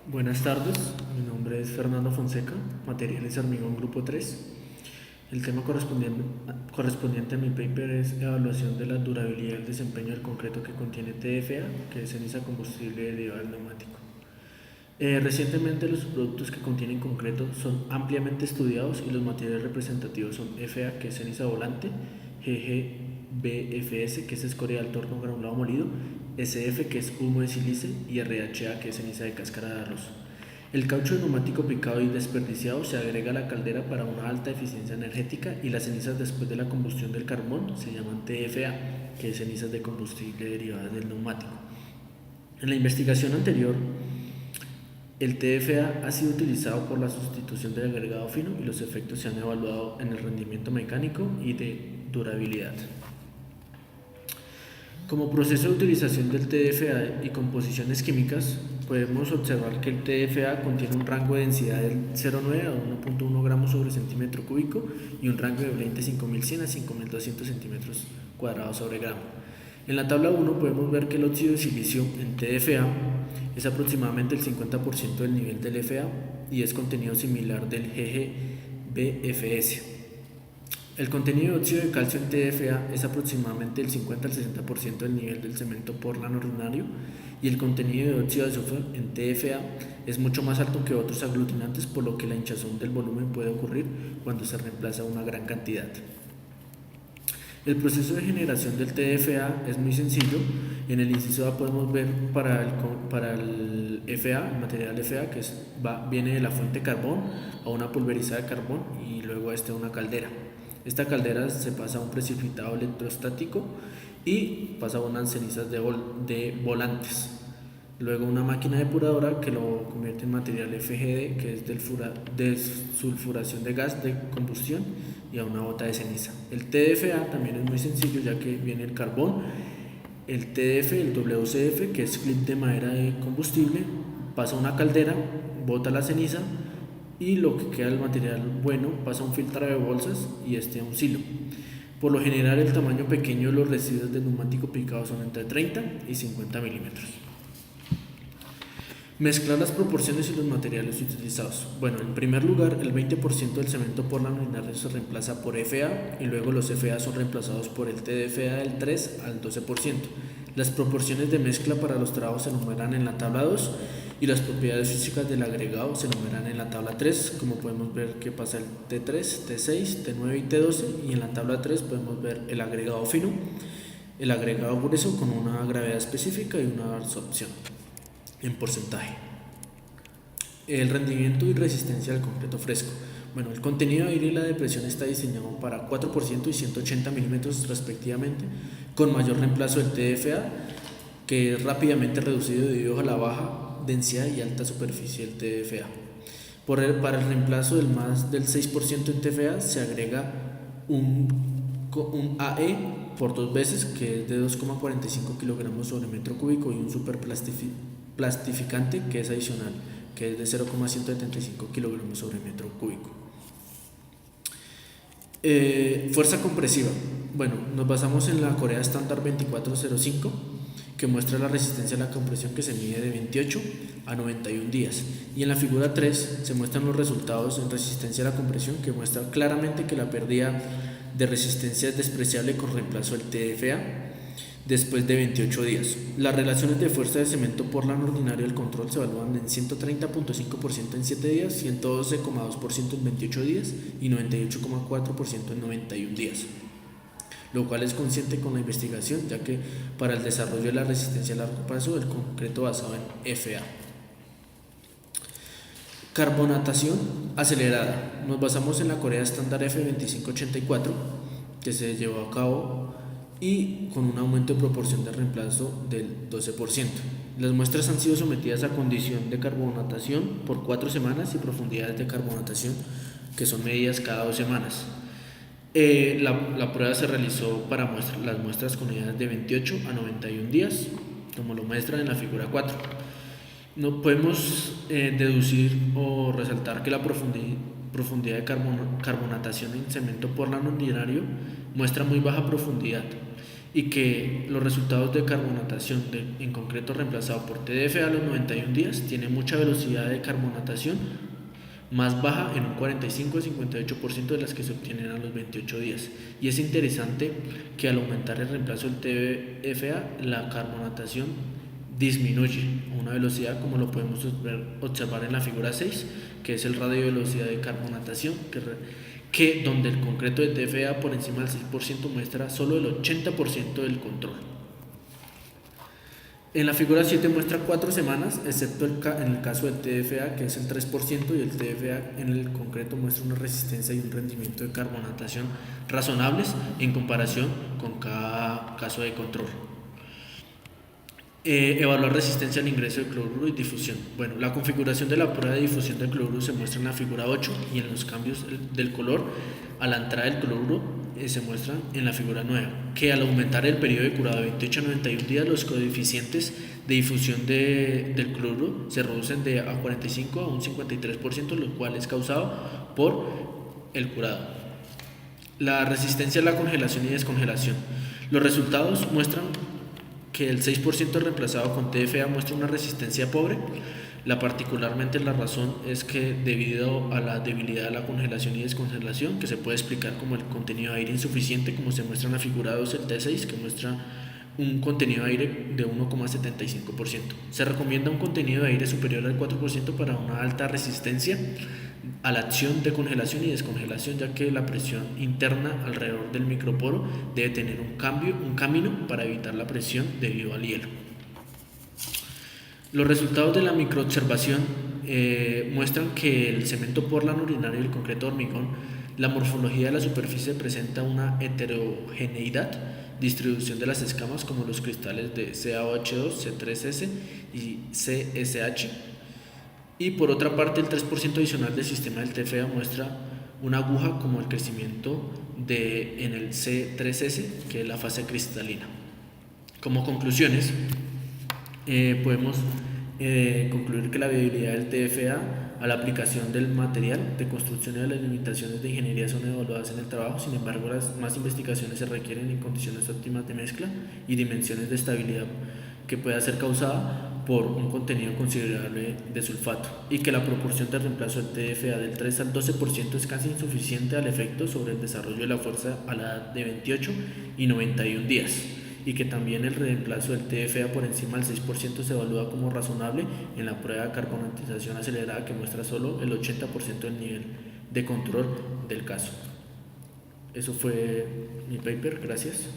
Buenas tardes, mi nombre es Fernando Fonseca, materiales hormigón grupo 3. El tema correspondiente a mi paper es evaluación de la durabilidad y el desempeño del concreto que contiene TFA, que es ceniza combustible derivada del neumático. Recientemente los productos que contienen concreto son ampliamente estudiados y los materiales representativos son FA, que es ceniza volante, GGBFS, que es escoria del torno granulado molido, SF, que es humo de sílice, y RHA, que es ceniza de cáscara de arroz. El caucho de neumático picado y desperdiciado se agrega a la caldera para una alta eficiencia energética, y las cenizas después de la combustión del carbón se llaman TFA, que es cenizas de combustible derivadas del neumático. En la investigación anterior, el TFA ha sido utilizado por la sustitución del agregado fino y los efectos se han evaluado en el rendimiento mecánico y de durabilidad. Como proceso de utilización del TFA y composiciones químicas, podemos observar que el TFA contiene un rango de densidad del 0,9 a 1,1 gramos sobre centímetro cúbico y un rango de 25.100 a 5.200 centímetros cuadrados sobre gramo. En la tabla 1 podemos ver que el óxido de silicio en TFA es aproximadamente el 50% del nivel del FA y es contenido similar del GGBFS. El contenido de óxido de calcio en TFA es aproximadamente el 50 al 60% del nivel del cemento Portland ordinario, y el contenido de óxido de azufre en TFA es mucho más alto que otros aglutinantes, por lo que la hinchazón del volumen puede ocurrir cuando se reemplaza una gran cantidad. El proceso de generación del TFA es muy sencillo. En el inciso A podemos ver para el FA, el material FA, que viene de la fuente carbón a una pulverizada de carbón y luego a una caldera. Esta caldera se pasa a un precipitado electrostático y pasa a unas cenizas de volantes. Luego una máquina depuradora que lo convierte en material FGD, que es de sulfuración de gas de combustión, y a una bota de ceniza. El TDFA también es muy sencillo, ya que viene el carbón, el TDF, el WCF, que es clip de madera de combustible, pasa a una caldera, bota la ceniza y lo que queda del material bueno pasa a un filtro de bolsas y a un silo. Por lo general, el tamaño pequeño de los residuos de neumático picado son entre 30 y 50 milímetros. Mezclar las proporciones y los materiales utilizados. Bueno, en primer lugar, el 20% del cemento Portland ordinario se reemplaza por FA y luego los FA son reemplazados por el TDFA del 3 al 12%. Las proporciones de mezcla para los trabajos se enumeran en la tabla 2 y las propiedades físicas del agregado se enumeran en la tabla 3, como podemos ver que pasa el T3, T6, T9 y T12, y en la tabla 3 podemos ver el agregado fino, el agregado grueso con una gravedad específica y una absorción en porcentaje. El rendimiento y resistencia al concreto fresco. Bueno, el contenido de aire y la depresión está diseñado para 4% y 180 milímetros respectivamente, con mayor reemplazo del TFA, que es rápidamente reducido debido a la baja densidad y alta superficie del TFA. Para el reemplazo del más del 6% en TFA se agrega un AE por 2 veces, que es de 2,45 kilogramos sobre metro cúbico, y un superplastificante, que es adicional, que es de 0,175 kilogramos sobre metro cúbico. Fuerza compresiva. Bueno, nos basamos en la Corea estándar 2405, que muestra la resistencia a la compresión, que se mide de 28 a 91 días. Y en la figura 3 se muestran los resultados en resistencia a la compresión, que muestra claramente que la pérdida de resistencia es despreciable con reemplazo del TFA después de 28 días. Las relaciones de fuerza de cemento Portland ordinario del control se evalúan en 130.5% en 7 días, 112,2% en 28 días y 98,4% en 91 días, lo cual es consciente con la investigación, ya que para el desarrollo de la resistencia a largo plazo del concreto basado en FA. Carbonatación acelerada. Nos basamos en la Corea estándar F2584, que se llevó a cabo y con un aumento de proporción de reemplazo del 12%. Las muestras han sido sometidas a condición de carbonatación por 4 semanas y profundidades de carbonatación que son medidas cada 2 semanas. La prueba se realizó para las muestras con edades de 28 a 91 días, como lo muestra en la figura 4. No podemos deducir o resaltar que la profundidad de carbonatación en cemento Portland ordinario muestra muy baja profundidad. y que los resultados de carbonatación en concreto reemplazado por TDFA a los 91 días tiene mucha velocidad de carbonatación más baja en un 45-58% de las que se obtienen a los 28 días. Y es interesante que al aumentar el reemplazo del TDFA, la carbonatación disminuye a una velocidad como lo podemos observar en la figura 6, que es el radio de velocidad de carbonatación, que donde el concreto de TFA por encima del 6% muestra solo el 80% del control. En la figura 7 muestra 4 semanas, excepto en el caso del TFA, que es el 3%, y el TFA en el concreto muestra una resistencia y un rendimiento de carbonatación razonables en comparación con cada caso de control. Evaluar resistencia al ingreso de cloruro y difusión. Bueno, la configuración de la prueba de difusión del cloruro se muestra en la figura 8 y en los cambios del color a la entrada del cloruro se muestran en la figura 9, que al aumentar el periodo de curado de 28 a 91 días, los coeficientes de difusión del cloruro se reducen de a 45 a un 53%, lo cual es causado por el curado. La resistencia a la congelación y descongelación. Los resultados muestran que el 6% reemplazado con TFA muestra una resistencia pobre. Particularmente la razón es que debido a la debilidad de la congelación y descongelación, que se puede explicar como el contenido de aire insuficiente, como se muestra en la figura 2, el T6, que muestra un contenido de aire de 1,75%. Se recomienda un contenido de aire superior al 4% para una alta resistencia a la acción de congelación y descongelación, ya que la presión interna alrededor del microporo debe tener un camino para evitar la presión debido al hielo. Los resultados de la microobservación muestran que el cemento portland urinario y el concreto de hormigón, la morfología de la superficie presenta una heterogeneidad, distribución de las escamas como los cristales de CaOH2, C3S y CSH. Y por otra parte, el 3% adicional del sistema del TFA muestra una aguja como el crecimiento en el C3S, que es la fase cristalina. Como conclusiones, podemos concluir que la viabilidad del TFA a la aplicación del material de construcción y de las limitaciones de ingeniería son evaluadas en el trabajo. Sin embargo, las más investigaciones se requieren en condiciones óptimas de mezcla y dimensiones de estabilidad que pueda ser causada por un contenido considerable de sulfato, y que la proporción de reemplazo del TFA del 3 al 12% es casi insuficiente al efecto sobre el desarrollo de la fuerza a la edad de 28 y 91 días, y que también el reemplazo del TFA por encima del 6% se evalúa como razonable en la prueba de carbonatización acelerada, que muestra solo el 80% del nivel de control del caso. Eso fue mi paper, gracias.